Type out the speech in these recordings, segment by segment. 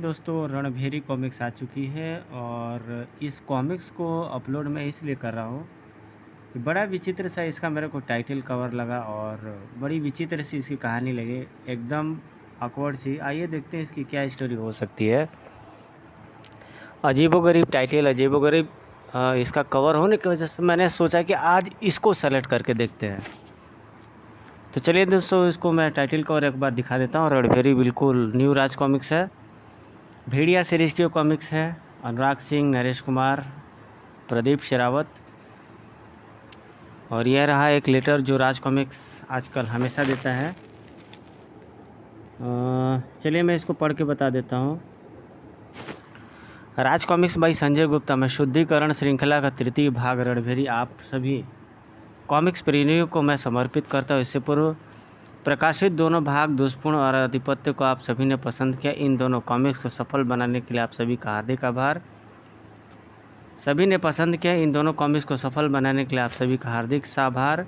दोस्तों रणभेरी कॉमिक्स आ चुकी है और इस कॉमिक्स को अपलोड मैं इसलिए कर रहा हूँ कि बड़ा विचित्र सा इसका मेरे को टाइटल कवर लगा और बड़ी विचित्र सी इसकी कहानी लगी, एकदम awkward सी। आइए देखते हैं इसकी क्या स्टोरी हो सकती है। अजीबोगरीब टाइटल, अजीबोगरीब इसका कवर होने की वजह से मैंने सोचा कि आज इसको सेलेक्ट करके देखते हैं। तो चलिए दोस्तों, इसको मैं टाइटल कवर एक बार दिखा देता हूँ। रणभेरी बिल्कुल न्यू राज कॉमिक्स है, भेड़िया सीरीज़ की कॉमिक्स है। अनुराग सिंह, नरेश कुमार, प्रदीप शेरावत। और यह रहा एक लेटर जो राज कॉमिक्स आजकल हमेशा देता है। चलिए मैं इसको पढ़ के बता देता हूँ। राज कॉमिक्स बाई संजय गुप्ता में शुद्धिकरण श्रृंखला का तृतीय भाग रणभेरी आप सभी कॉमिक्स प्रेमियों को मैं समर्पित करता हूँ। इससे पूर्व प्रकाशित दोनों भाग दुष्पूर्ण और आधिपत्य को आप सभी ने पसंद किया। इन दोनों कॉमिक्स को सफल बनाने के लिए आप सभी का हार्दिक आभार। सभी ने पसंद किया। इन दोनों कॉमिक्स को सफल बनाने के लिए आप सभी का हार्दिक आभार।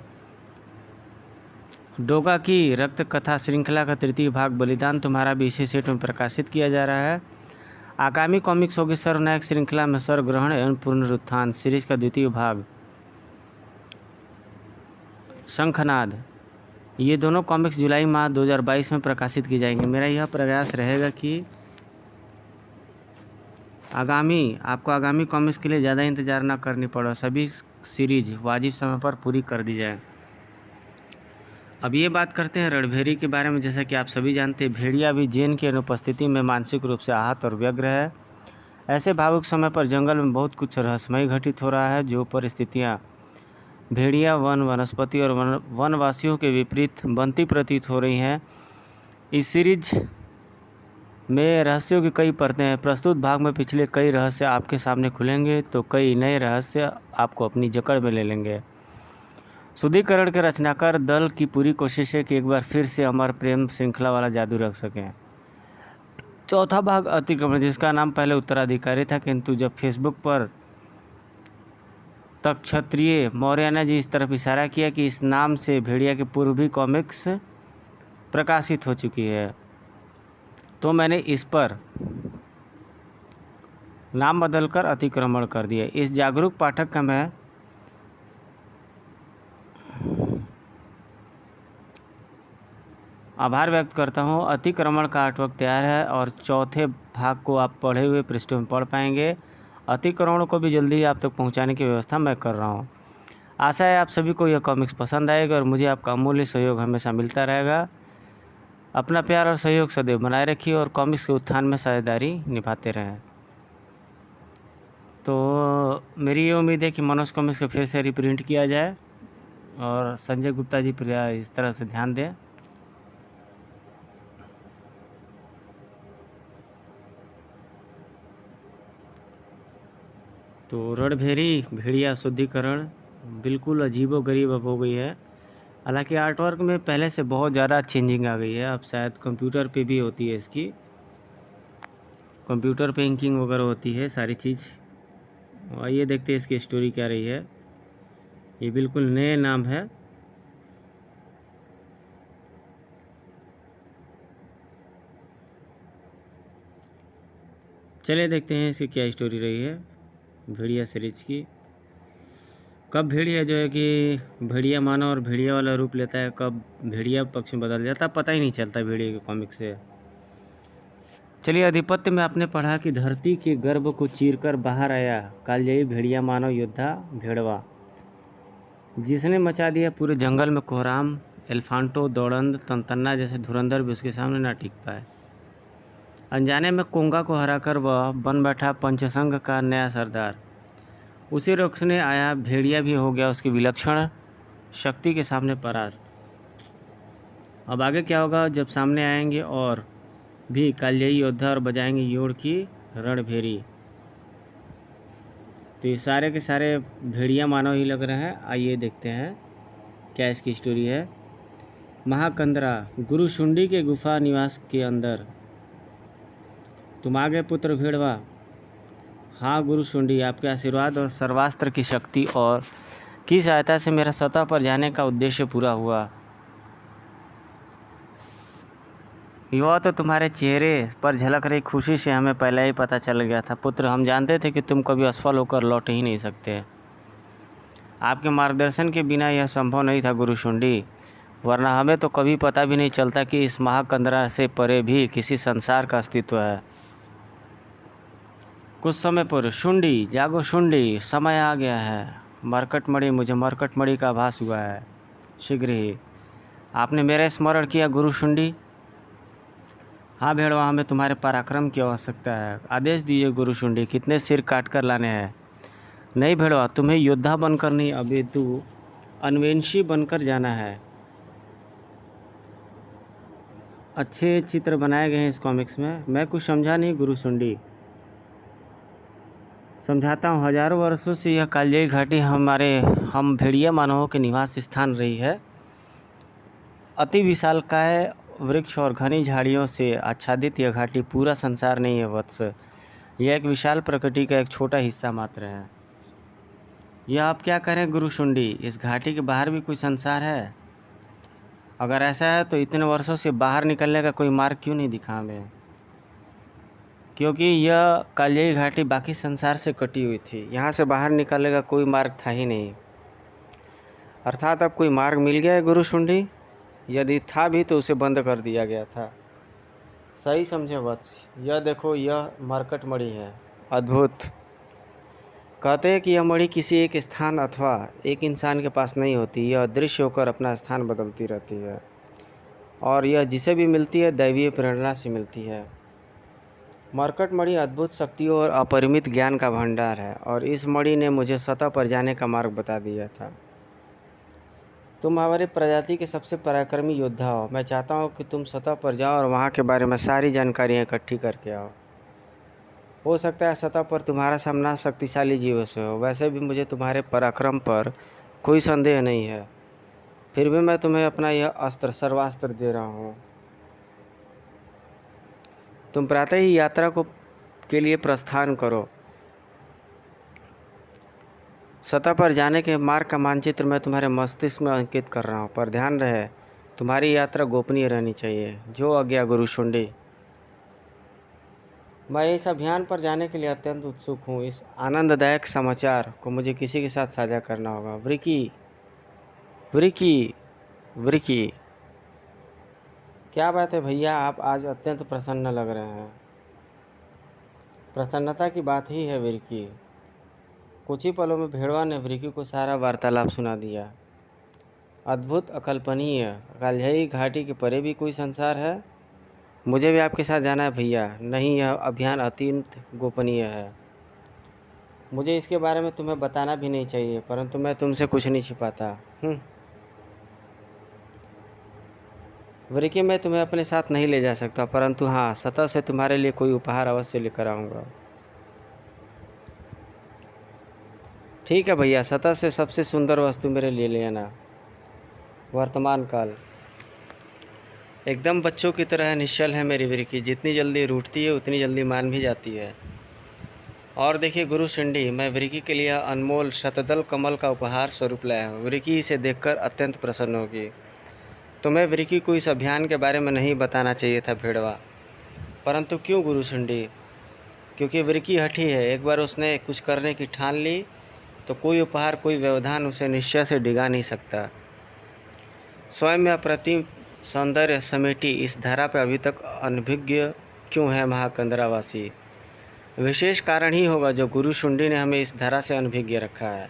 डोगा की रक्त कथा श्रृंखला का तृतीय भाग बलिदान तुम्हारा भी इसी सेट में प्रकाशित किया जा रहा है। आगामी कॉमिक्स होगी सर्वनायक श्रृंखला में स्वर्ग्रहण एवं पुनरुत्थान सीरीज का द्वितीय भाग शंखनाद। ये दोनों कॉमिक्स जुलाई माह 2022 में प्रकाशित की जाएंगी। मेरा यह प्रयास रहेगा कि आपको आगामी कॉमिक्स के लिए ज़्यादा इंतज़ार ना करनी पड़े, सभी सीरीज वाजिब समय पर पूरी कर दी जाए। अब ये बात करते हैं रणभेरी के बारे में। जैसा कि आप सभी जानते हैं, भेड़िया भी जैन की अनुपस्थिति में मानसिक रूप से आहत और व्यग्र है। ऐसे भावुक समय पर जंगल में बहुत कुछ रहस्यमय घटित हो रहा है, जो परिस्थितियाँ भेड़िया, वनस्पति और वनवासियों के विपरीत बनती प्रतीत हो रही हैं। इस सीरीज में रहस्यों की कई परतें हैं। प्रस्तुत भाग में पिछले कई रहस्य आपके सामने खुलेंगे तो कई नए रहस्य आपको अपनी जकड़ में ले लेंगे। शुद्धिकरण के रचनाकार दल की पूरी कोशिश है कि एक बार फिर से अमर प्रेम श्रृंखला वाला जादू रख सकें। चौथा भाग अतिक्रमण, जिसका नाम पहले उत्तराधिकारी था, किंतु जब फेसबुक पर तक क्षत्रिय मौर्य ने जी इस तरफ इशारा किया कि इस नाम से भेड़िया के पूर्व भी कॉमिक्स प्रकाशित हो चुकी है, तो मैंने इस पर नाम बदलकर अतिक्रमण कर दिया। इस जागरूक पाठक का मैं आभार व्यक्त करता हूं। अतिक्रमण का आर्टवर्क तैयार है और चौथे भाग को आप पढ़े हुए पृष्ठों में पढ़ पाएंगे। अतिक्रमण को भी जल्दी ही आप तक पहुंचाने की व्यवस्था मैं कर रहा हूं। आशा है आप सभी को यह कॉमिक्स पसंद आएगा और मुझे आपका अमूल्य सहयोग हमेशा मिलता रहेगा। अपना प्यार और सहयोग सदैव बनाए रखिए और कॉमिक्स के उत्थान में साझेदारी निभाते रहें। तो मेरी ये उम्मीद है कि मनोज कॉमिक्स को फिर से रिप्रिंट किया जाए और संजय गुप्ता जी इस तरह से ध्यान दें। तो रणभेरी भेड़िया शुद्धिकरण बिल्कुल अजीबोगरीब अब हो गई है। हालांकि आर्टवर्क में पहले से बहुत ज़्यादा चेंजिंग आ गई है। अब शायद कंप्यूटर पे भी होती है, इसकी कंप्यूटर पे इंकिंग वगैरह होती है सारी चीज़। आइए देखते हैं इसकी स्टोरी क्या रही है। ये बिल्कुल नए नाम है। चलिए देखते हैं इसकी क्या स्टोरी रही है भेड़िया सीरीज की। कब भेड़िया जो है कि भेड़िया मानव और भेड़िया वाला रूप लेता है, कब भेड़िया पक्ष में बदल जाता है, पता ही नहीं चलता भेड़िया के कॉमिक से। चलिए, आधिपत्य में आपने पढ़ा कि धरती के गर्भ को चीरकर बाहर आया कालजयी भेड़िया मानव योद्धा भेड़वा, जिसने मचा दिया पूरे जंगल में कोहराम। एल्फांटो, दौड़ंद, तंतन्ना जैसे धुरंधर भी उसके सामने ना टिक पाए। अनजाने में कोंगा को हराकर वह बन बैठा पंचसंघ का नया सरदार। उसे रोकने आया भेड़िया भी हो गया उसकी विलक्षण शक्ति के सामने परास्त। अब आगे क्या होगा जब सामने आएंगे और भी कालजयी योद्धा और बजाएंगे योड़ की रणभेरी। तो ये सारे के सारे भेड़िया मानव ही लग रहे हैं। आइए देखते हैं क्या इसकी स्टोरी है। महाकंदरा, गुरु शुंडी के गुफा निवास के अंदर तुम आ गए पुत्र भेड़वा। हाँ गुरु शुंडी, आपके आशीर्वाद और सर्वास्त्र की शक्ति और की सहायता से मेरा सतह पर जाने का उद्देश्य पूरा हुआ। युवा तो तुम्हारे चेहरे पर झलक रही खुशी से हमें पहले ही पता चल गया था पुत्र। हम जानते थे कि तुम कभी असफल होकर लौट ही नहीं सकते। आपके मार्गदर्शन के बिना यह संभव नहीं था गुरुशुंडी, वरना हमें तो कभी पता भी नहीं चलता कि इस महाकंदरा से परे भी किसी संसार का अस्तित्व है। कुछ समय पूर्व शुंडी जागो शुंडी, समय आ गया है। मरकटमणि, मुझे मरकटमणि का आभास हुआ है। शीघ्र ही आपने मेरा स्मरण किया गुरु शुंडी। हाँ भेड़वा, हमें तुम्हारे पराक्रम की आवश्यकता है। आदेश दीजिए गुरु शुंडी, कितने सिर काट कर लाने हैं। नहीं भेड़वा, तुम्हें योद्धा बनकर नहीं अपितु अन्वेषी बनकर जाना है। अच्छे चित्र बनाए गए हैं इस कॉमिक्स में। मैं कुछ समझा नहीं गुरु शुंडी। समझाता हूँ। हजारों वर्षों से यह कालजयी घाटी हम भेड़िया मानवों के निवास स्थान रही है। अति विशालकाय वृक्ष और घनी झाड़ियों से आच्छादित यह घाटी पूरा संसार नहीं है वत्स। यह एक विशाल प्रकृति का एक छोटा हिस्सा मात्र है। यह आप क्या करें गुरु शुंडी, इस घाटी के बाहर भी कोई संसार है? अगर ऐसा है तो इतने वर्षों से बाहर निकलने का कोई मार्ग क्यों नहीं दिखा हमें? क्योंकि यह कालजयी घाटी बाकी संसार से कटी हुई थी। यहाँ से बाहर निकलने का कोई मार्ग था ही नहीं। अर्थात अब कोई मार्ग मिल गया है गुरु शुंडी? यदि था भी तो उसे बंद कर दिया गया था। सही समझे वत्स। यह देखो, यह मरकटमणि है। अद्भुत। कहते हैं कि यह मणि किसी एक स्थान अथवा एक इंसान के पास नहीं होती। यह अदृश्य होकर अपना स्थान बदलती रहती है, और यह जिसे भी मिलती है दैवीय प्रेरणा से मिलती है। मरकटमणि अद्भुत शक्तियों और अपरिमित ज्ञान का भंडार है, और इस मणि ने मुझे सतह पर जाने का मार्ग बता दिया था। तुम हमारी प्रजाति के सबसे पराक्रमी योद्धा हो। मैं चाहता हूँ कि तुम सतह पर जाओ और वहाँ के बारे में सारी जानकारियाँ इकट्ठी करके आओ। हो सकता है सतह पर तुम्हारा सामना शक्तिशाली जीवों से हो। वैसे भी मुझे तुम्हारे पराक्रम पर कोई संदेह नहीं है। फिर भी मैं तुम्हें अपना यह अस्त्र सर्वास्त्र दे रहा हूँ। तुम प्रातः ही यात्रा के लिए प्रस्थान करो। सतह पर जाने के मार्ग का मानचित्र मैं तुम्हारे मस्तिष्क में अंकित कर रहा हूँ, पर ध्यान रहे तुम्हारी यात्रा गोपनीय रहनी चाहिए। जो आज्ञा गुरु शुंडी। मैं इस अभियान पर जाने के लिए अत्यंत उत्सुक हूँ। इस आनंददायक समाचार को मुझे किसी के साथ साझा करना होगा। वृकी वृकी वृकी। क्या बात है भैया, आप आज अत्यंत प्रसन्न लग रहे हैं। प्रसन्नता की बात ही है वृकी। कुछ ही पलों में भेड़वा ने वृकी को सारा वार्तालाप सुना दिया। अद्भुत, अकल्पनीय। कालजयी घाटी के परे भी कोई संसार है? मुझे भी आपके साथ जाना है भैया। नहीं, यह अभियान अत्यंत गोपनीय है। मुझे इसके बारे में तुम्हें बताना भी नहीं चाहिए, परंतु मैं तुमसे कुछ नहीं छिपाता। वृकी, मैं तुम्हें अपने साथ नहीं ले जा सकता, परंतु हाँ, सतह से तुम्हारे लिए कोई उपहार अवश्य लेकर आऊँगा। ठीक है भैया, सतह से सबसे सुंदर वस्तु मेरे लिए ले आना। वर्तमान काल। एकदम बच्चों की तरह निश्चल है मेरी वृकी। जितनी जल्दी रूठती है उतनी जल्दी मान भी जाती है। और देखिए गुरु शुंडी, मैं वृकी के लिए अनमोल शतदल कमल का उपहार स्वरूप लाया हूँ। वृकी इसे देखकर अत्यंत प्रसन्न होगी। तुम्हें वृकी को इस अभियान के बारे में नहीं बताना चाहिए था भेड़वा। परंतु क्यों गुरु शुंडी? क्योंकि वृकी हठी है। एक बार उसने कुछ करने की ठान ली तो कोई उपहार, कोई व्यवधान उसे निश्चय से डिगा नहीं सकता। स्वयं में अप्रतिम सौंदर्य समेटी इस धारा पर अभी तक अनभिज्ञ क्यों है महाकंदरावासी? विशेष कारण ही होगा जो गुरु शुंडी ने हमें इस धारा से अनभिज्ञ रखा है।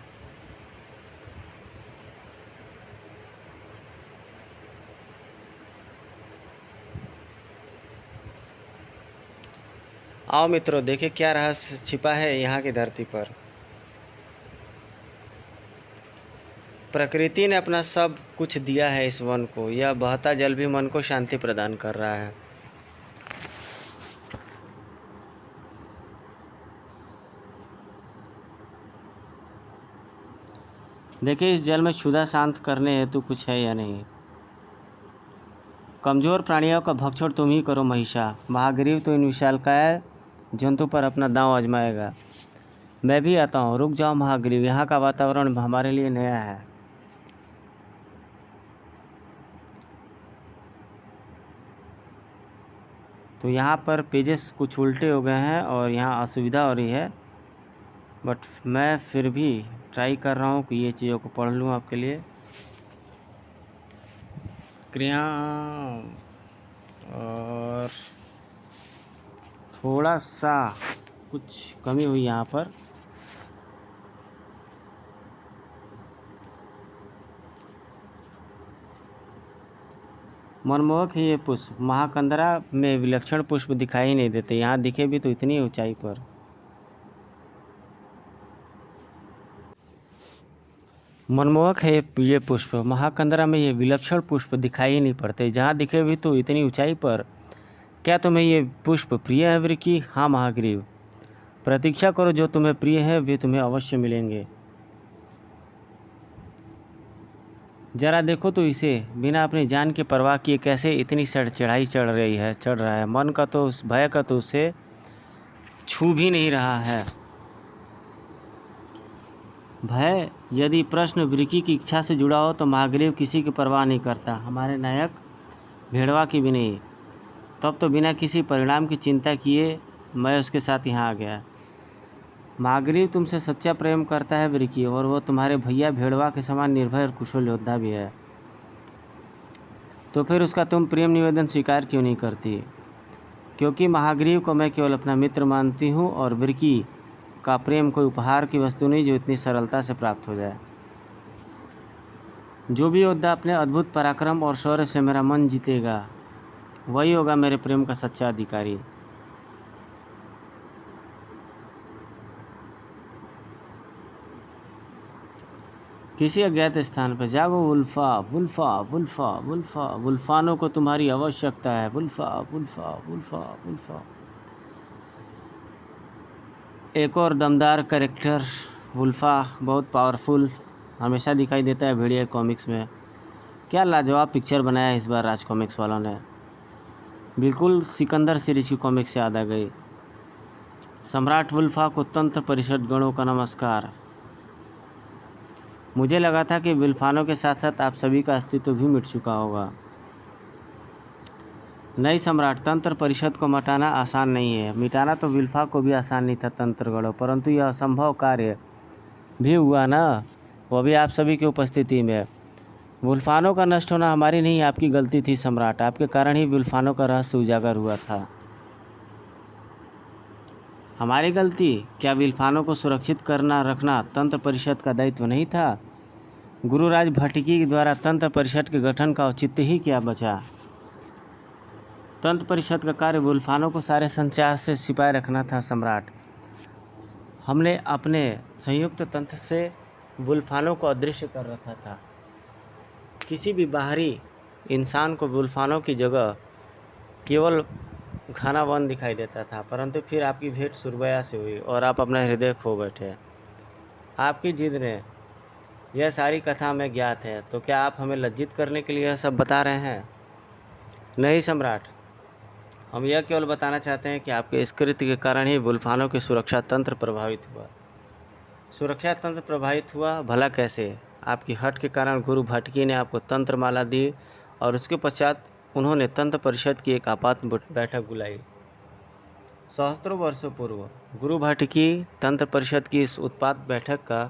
आओ मित्रों, देखिए क्या रहस्य छिपा है यहाँ की धरती पर। प्रकृति ने अपना सब कुछ दिया है इस वन को। यह बहता जल भी मन को शांति प्रदान कर रहा है। देखिए इस जल में क्षुधा शांत करने हेतु कुछ है या नहीं। कमज़ोर प्राणियों का भक्षण तुम ही करो महिषा। महाग्रीव तो इन विशालकाय जंतु पर अपना दांव आजमाएगा। मैं भी आता हूँ। रुक जाओ महाग्रीव, यहाँ का वातावरण हमारे लिए नया है। तो यहाँ पर पेजेस कुछ उल्टे हो गए हैं और यहाँ असुविधा हो रही है, बट मैं फिर भी ट्राई कर रहा हूँ कि ये चीज़ों को पढ़ लूँ आपके लिए। क्रिया और थोड़ा सा कुछ कमी हुई यहाँ पर। मनमोहक है ये पुष्प, महाकंदरा में विलक्षण पुष्प दिखाई नहीं देते, यहाँ दिखे भी तो इतनी ऊंचाई पर। मनमोहक है ये पुष्प, महाकंदरा में ये विलक्षण पुष्प दिखाई नहीं पड़ते, जहाँ दिखे भी तो इतनी ऊंचाई पर। क्या तुम्हें ये पुष्प प्रिय है वृकी? हाँ महाग्रीव। प्रतीक्षा करो, जो तुम्हें प्रिय है वे तुम्हें अवश्य मिलेंगे। जरा देखो तो इसे, बिना अपनी जान की परवाह किए कैसे इतनी चढ़ाई चढ़ रहा है। मन का तो उस भय का तो उसे छू भी नहीं रहा है। भय यदि प्रश्न वृकी की इच्छा से जुड़ा हो तो महाग्रीव किसी की परवाह नहीं करता, हमारे नायक भेड़वा की भी नहीं। तब तो बिना किसी परिणाम की चिंता किए मैं उसके साथ यहाँ आ गया। महाग्रीव तुमसे सच्चा प्रेम करता है वृकी, और वो तुम्हारे भैया भेड़वा के समान निर्भय और कुशल योद्धा भी है। तो फिर उसका तुम प्रेम निवेदन स्वीकार क्यों नहीं करती? क्योंकि महाग्रीव को मैं केवल अपना मित्र मानती हूँ, और वृकी का प्रेम कोई उपहार की वस्तु नहीं जो इतनी सरलता से प्राप्त हो जाए। जो भी योद्धा अपने अद्भुत पराक्रम और शौर्य से मेरा मन जीतेगा, वही होगा मेरे प्रेम का सच्चा अधिकारी। किसी अज्ञात स्थान पर जागो वुल्फा, वुल्फा, वुल्फा, वुल्फा, वुल्फानों को तुम्हारी आवश्यकता है। वुल्फा, वुल्फा, वुल्फा, वुल्फा। एक और दमदार कैरेक्टर वुल्फा, बहुत पावरफुल, हमेशा दिखाई देता है भेड़िया कॉमिक्स में। क्या लाजवाब पिक्चर बनाया है इस बार राज कॉमिक्स वालों ने, बिल्कुल सिकंदर सीरीज की कॉमिक्स से याद आ गई। सम्राट वुल्फा को तंत्र परिषद गणों का नमस्कार। मुझे लगा था कि वुल्फानों के साथ साथ आप सभी का अस्तित्व भी मिट चुका होगा। नहीं सम्राट, तंत्र परिषद को मिटाना आसान नहीं है। मिटाना तो वुल्फा को भी आसान नहीं था तंत्रगढ़ों, परंतु यह असंभव कार्य भी हुआ ना, वो भी आप सभी की उपस्थिति में। वुल्फानों का नष्ट होना हमारी नहीं, आपकी गलती थी सम्राट। आपके कारण ही वुल्फानों का रहस्य उजागर हुआ था। हमारी गलती? क्या वुल्फानों को सुरक्षित करना रखना तंत्र परिषद का दायित्व नहीं था? गुरुराज भटकी के द्वारा तंत्र परिषद के गठन का औचित्य ही क्या बचा? तंत्र परिषद का कार्य वुल्फानों को सारे संचार से छिपाए रखना था सम्राट। हमने अपने संयुक्त तंत्र से वुल्फानों को अदृश्य कर रखा था। किसी भी बाहरी इंसान को वुल्फानों की जगह केवल घना वन दिखाई देता था, परंतु फिर आपकी भेंट सुरबया से हुई और आप अपना हृदय खो बैठे। आपकी जिद ने यह सारी कथा हमें ज्ञात है, तो क्या आप हमें लज्जित करने के लिए यह सब बता रहे हैं? नहीं सम्राट, हम यह केवल बताना चाहते हैं कि आपके इस कृत्य के कारण ही वुल्फानों की सुरक्षा तंत्र प्रभावित हुआ। सुरक्षा तंत्र प्रभावित हुआ भला कैसे? आपकी हट के कारण गुरु भटकी ने आपको तंत्र माला दी, और उसके पश्चात उन्होंने तंत्र परिषद की एक आपात बैठक बुलाई। सहस्त्रों वर्षों पूर्व गुरु भटकी तंत्र परिषद की इस उत्पात बैठक का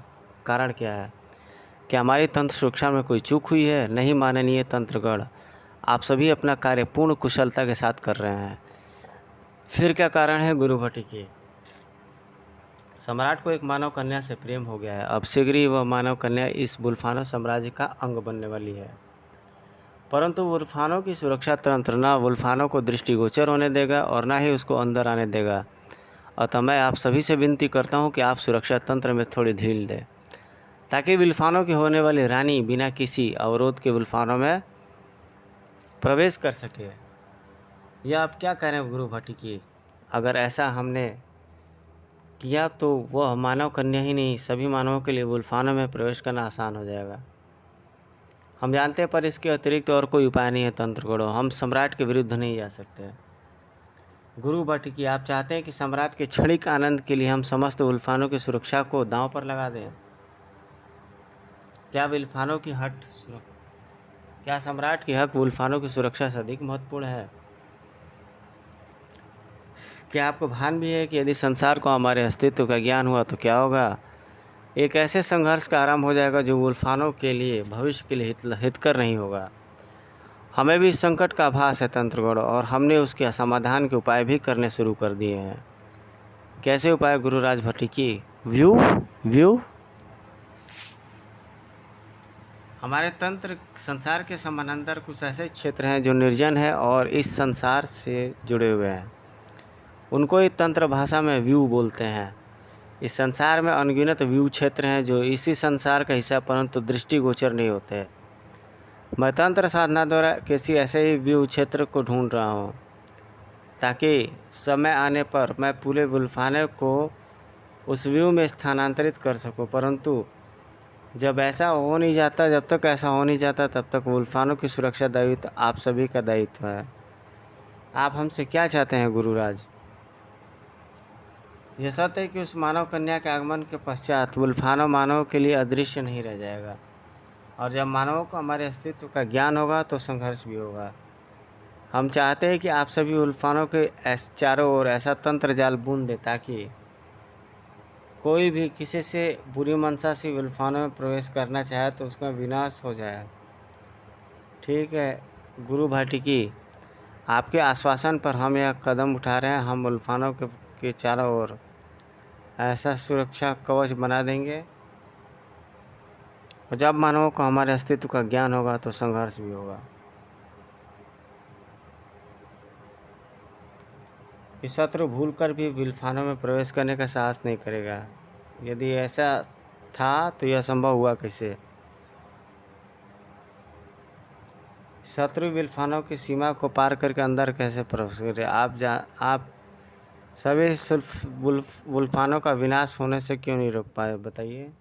कारण क्या है? क्या हमारी तंत्र सुरक्षा में कोई चूक हुई है? नहीं माननीय तंत्रगढ़, आप सभी अपना कार्य पूर्ण कुशलता के साथ कर रहे हैं। फिर क्या कारण है गुरु भटकी? सम्राट को एक मानव कन्या से प्रेम हो गया है। अब शीघ्र ही वह मानव कन्या इस वुल्फानो साम्राज्य का अंग बनने वाली है, परंतु वुल्फानों की सुरक्षा तंत्र न वुल्फानों को दृष्टिगोचर होने देगा और न ही उसको अंदर आने देगा। अतः मैं आप सभी से विनती करता हूँ कि आप सुरक्षा तंत्र में थोड़ी ढील दें, ताकि वुल्फानों की होने वाली रानी बिना किसी अवरोध के वुल्फानों में प्रवेश कर सके। यह आप क्या कह रहे हैं गुरु भटकी? अगर ऐसा हमने किया तो वह मानव कन्या ही नहीं, सभी मानवों के लिए वुल्फानों में प्रवेश करना आसान हो जाएगा। हम जानते हैं, पर इसके अतिरिक्त और कोई उपाय नहीं है तंत्रगढ़ों। हम सम्राट के विरुद्ध नहीं जा सकते। गुरु भटकी, आप चाहते हैं कि सम्राट के क्षणिक आनंद के लिए हम समस्त वुल्फानों की सुरक्षा को दांव पर लगा दें? क्या वुल्फानों की क्या सम्राट की हक वुल्फानों की सुरक्षा से अधिक महत्वपूर्ण है? क्या आपको भान भी है कि यदि संसार को हमारे अस्तित्व का ज्ञान हुआ तो क्या होगा? एक ऐसे संघर्ष का आरंभ हो जाएगा जो वुल्फानों के लिए भविष्य के लिए हितकर नहीं होगा। हमें भी इस संकट का आभास है तंत्रगण, और हमने उसके समाधान के उपाय भी करने शुरू कर दिए हैं। कैसे उपाय गुरुराज भट्टिकी? व्यू व्यू हमारे तंत्र संसार के समानांतर कुछ ऐसे क्षेत्र हैं जो निर्जन है और इस संसार से जुड़े हुए हैं। उनको ही तंत्र भाषा में व्यू बोलते हैं। इस संसार में अनगिनत व्यू क्षेत्र हैं जो इसी संसार का हिस्सा परंतु दृष्टिगोचर नहीं होते। मैं तंत्र साधना द्वारा किसी ऐसे ही व्यू क्षेत्र को ढूंढ रहा हूँ ताकि समय आने पर मैं पूरे वुल्फाने को उस व्यू में स्थानांतरित कर सकूँ, परंतु जब ऐसा हो नहीं जाता, जब तक ऐसा हो नहीं जाता तब तक वुल्फानों की सुरक्षा दायित्व आप सभी का दायित्व है। आप हमसे क्या चाहते हैं गुरुराज? यह सत्य है कि उस मानव कन्या के आगमन के पश्चात वुल्फानो मानव के लिए अदृश्य नहीं रह जाएगा, और जब मानवों को हमारे अस्तित्व का ज्ञान होगा तो संघर्ष भी होगा। हम चाहते हैं कि आप सभी वुल्फानों के चारों ओर ऐसा तंत्र जाल बूंद दे ताकि कोई भी किसी से बुरी मंशा से वुल्फानों में प्रवेश करना चाहे तो उसका विनाश हो जाए। ठीक है गुरु भाटिकी, आपके आश्वासन पर हम यह कदम उठा रहे हैं। हम वुल्फानों के चारों ओर ऐसा सुरक्षा कवच बना देंगे, और जब मानवों को हमारे अस्तित्व का ज्ञान होगा तो संघर्ष भी होगा। कि शत्रु भूलकर भी वुल्फानों में प्रवेश करने का साहस नहीं करेगा। यदि ऐसा था तो यह संभव हुआ कैसे? शत्रु वुल्फानों की सीमा को पार करके अंदर कैसे प्रवेश करे? आप सभी वुल्फानों का विनाश होने से क्यों नहीं रोक पाए, बताइए।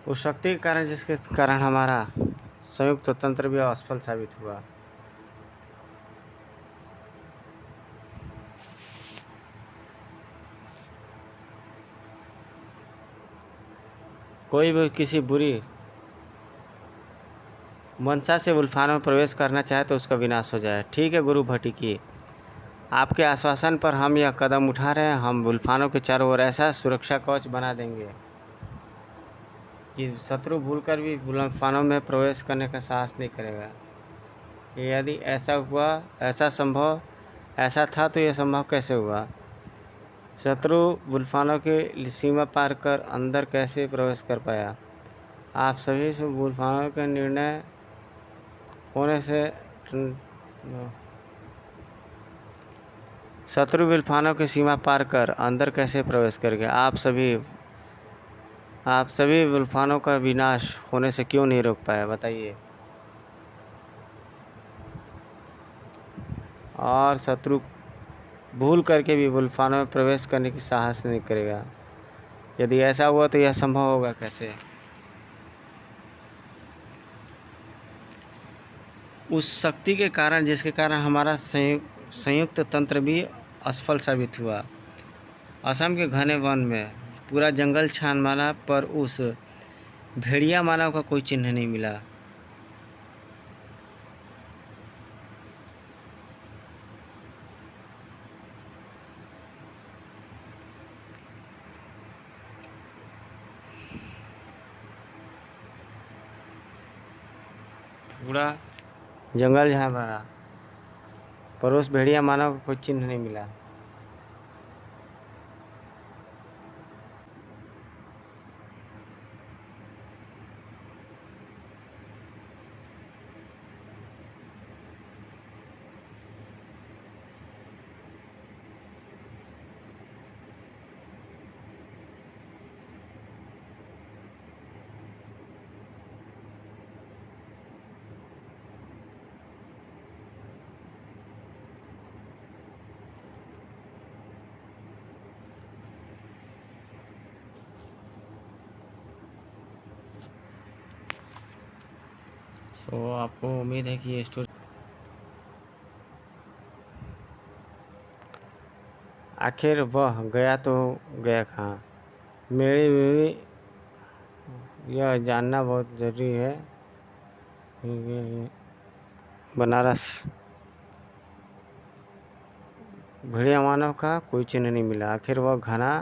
उस शक्ति के कारण जिसके कारण हमारा संयुक्त तंत्र भी असफल साबित हुआ। कोई भी किसी बुरी मंशा से वुल्फानों में प्रवेश करना चाहे तो उसका विनाश हो जाए। ठीक है गुरु भट्टिकी, आपके आश्वासन पर हम यह कदम उठा रहे हैं। हम वुल्फानों के चारों ओर ऐसा सुरक्षा कवच बना देंगे कि शत्रु भूलकर भी वुल्फानों में प्रवेश करने का साहस नहीं करेगा। यदि ऐसा हुआ, ऐसा था तो यह संभव कैसे हुआ? शत्रु वुल्फानों की सीमा पार कर अंदर कैसे प्रवेश कर पाया? आप सभी वुल्फानों के निर्णय होने से शत्रु वुल्फानों की सीमा पार कर अंदर कैसे प्रवेश कर गए? आप सभी वुल्फानों का विनाश होने से क्यों नहीं रोक पाए, बताइए। और शत्रु भूल करके भी वुल्फानों में प्रवेश करने की साहस नहीं करेगा। यदि ऐसा हुआ तो यह संभव होगा कैसे? उस शक्ति के कारण जिसके कारण हमारा संयुक्त तंत्र भी असफल साबित हुआ। असम के घने वन में पूरा जंगल छान मारा पर उस भेड़िया मानव का कोई चिन्ह नहीं मिला। पूरा जंगल जहाँ मारा पर उस भेड़िया मानव का कोई चिन्ह नहीं मिला। आपको उम्मीद है कि ये स्टोरी आखिर वह गया तो गया कहाँ। मेरी बीवी, यह जानना बहुत ज़रूरी है। बनारस। भेड़िया मानव का कोई चिन्ह नहीं मिला, आखिर वह घना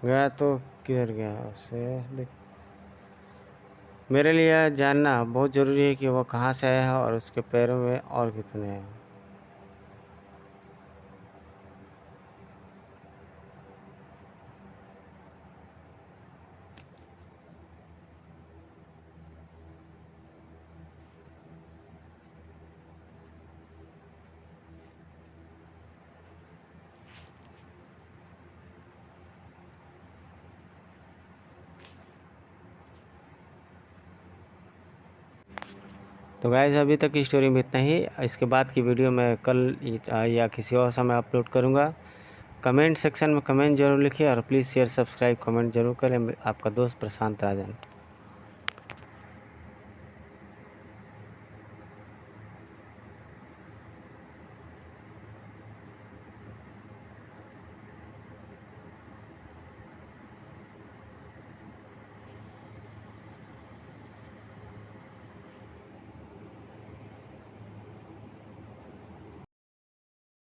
गया तो किधर गया उसे। मेरे लिए यह जानना बहुत ज़रूरी है कि वह कहाँ से आया है और उसके पैरों में और कितने हैं। तो गाइस अभी तक की स्टोरी में इतना ही। इसके बाद की वीडियो मैं कल या किसी और समय अपलोड करूँगा। कमेंट सेक्शन में कमेंट जरूर लिखिए और प्लीज़ शेयर सब्सक्राइब कमेंट जरूर करें। आपका दोस्त प्रशांत राजन।